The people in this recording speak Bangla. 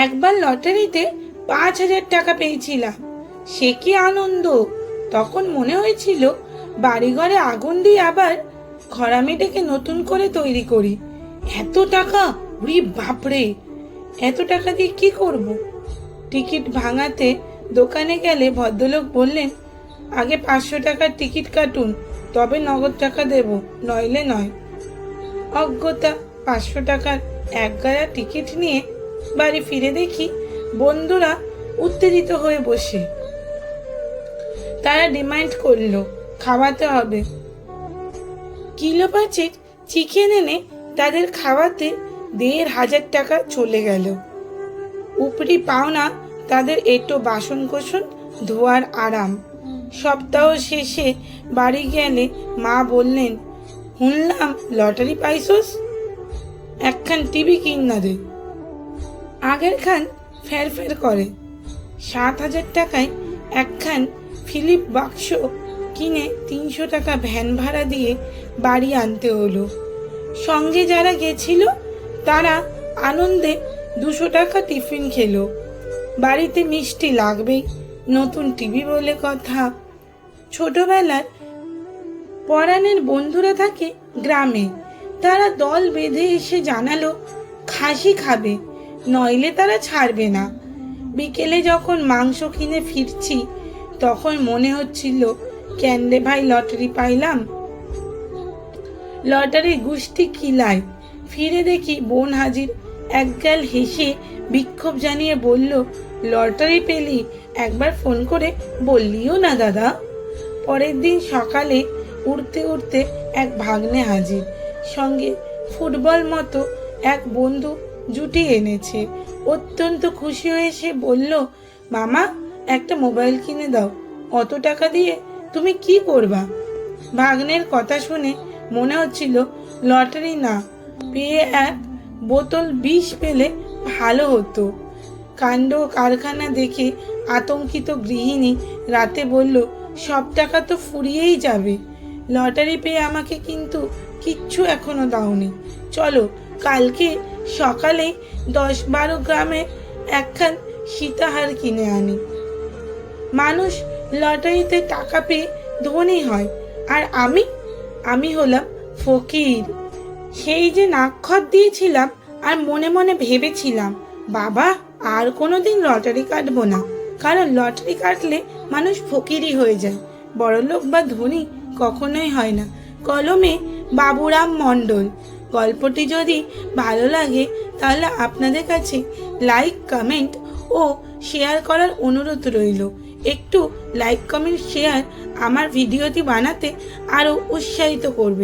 একবার লটারিতে 5,000 টাকা পেয়েছিলাম। সে কি আনন্দ! তখন মনে হয়েছিল বাড়িঘরে আগুন দিয়ে আবার ঘরামিটাকে নতুন করে তৈরি করি। এত টাকা! উরি বাপরে! এত টাকা দিয়ে কি করব? টিকিট ভাঙাতে দোকানে গেলে ভদ্রলোক বললেন, আগে 500 টাকার টিকিট কাটুন, তবে নগদ টাকা দেব, নইলে নয়। অজ্ঞতা 500 টাকার এক গায়া টিকিট নিয়ে বাড়ি ফিরে দেখি বন্ধুরা উত্তেজিত হয়ে বসে। তারা ডিমান্ড করলো খাওয়াতে হবে। কিলো 5 চিকেন এনে তাদের খাওয়াতে 1,500 টাকা চলে গেল। উপরি পাওনা তাদের একটু বাসন কোসন ধোয়ার আরাম। সপ্তাহ শেষে বাড়ি গেলে মা বললেন, শুনলাম লটারি পাইছস, একখান টিভি কিনা দে। আগের খান ফের ফের করে। 7,000 টাকায় একখান ফিলিপ বাক্স কিনে 300 টাকা ভ্যান ভাড়া দিয়ে বাড়ি আনতে হলো। সঙ্গে যারা গেছিল তারা আনন্দে 200 টাকা টিফিন খেলো। বাড়িতে মিষ্টি লাগবেই, নতুন টিভি বলে কথা। ছোটবেলার পরাণের বন্ধুরা থাকে গ্রামে। তারা দল বেঁধে এসে জানালো খাসি খাবে, নইলে তারা ছাড়বে না। বিকেলে যখন মাংস কিনে ফিরছি তখন মনে হচ্ছিল, কেন রে ভাই লটারি পাইলাম। লটারি গুষ্টি কিলায়। ফিরে দেখি বোন হাজির। একগাল হেসে বিক্ষোভ জানিয়ে বলল, লটারি পেলি, একবার ফোন করে বললিও না দাদা। পরের দিন সকালে উঠতে উঠতে এক ভাগ্নে হাজির, সঙ্গে ফুটবল মতো এক বন্ধু জুটি এনেছে। অত্যন্ত খুশি হয়ে সে বলল, মামা একটা মোবাইল কিনে দাও, অত টাকা দিয়ে তুমি কি করবা? ভাগ্নের কথা শুনে মনে হচ্ছিল লটারি না পেয়ে এক বোতল বিষ পেলে ভালো হতো। কাণ্ড কারখানা দেখে আতঙ্কিত গৃহিণী রাতে বলল, সব টাকা তো ফুরিয়েই যাবে। লটারি পেয়ে আমাকে কিন্তু কিচ্ছু এখনো দাওনি। চলো কালকে সকালেই 10-12 গ্রামে একখান সীতাহার কিনে আনি। মানুষ লটারিতে টাকা পেয়ে ধনী হয়, আর আমি হলাম ফকির। সেই যে নাক্ষর দিয়েছিলাম আর মনে মনে ভেবেছিলাম, বাবা আর কোনোদিন লটারি কাটবো না, কারণ লটারি কাটলে মানুষ ফকিরই হয়ে যায়, বড়লোক বা ধনী কখনোই হয় না। কলমে বাবুরাম মণ্ডল। গল্পটি যদি ভালো লাগে তাহলে আপনাদের কাছে লাইক, কমেন্ট ও শেয়ার করার অনুরোধ রইল। একটু লাইক, কমেন্ট, শেয়ার আমার ভিডিওটি বানাতে আরও উৎসাহিত করবে।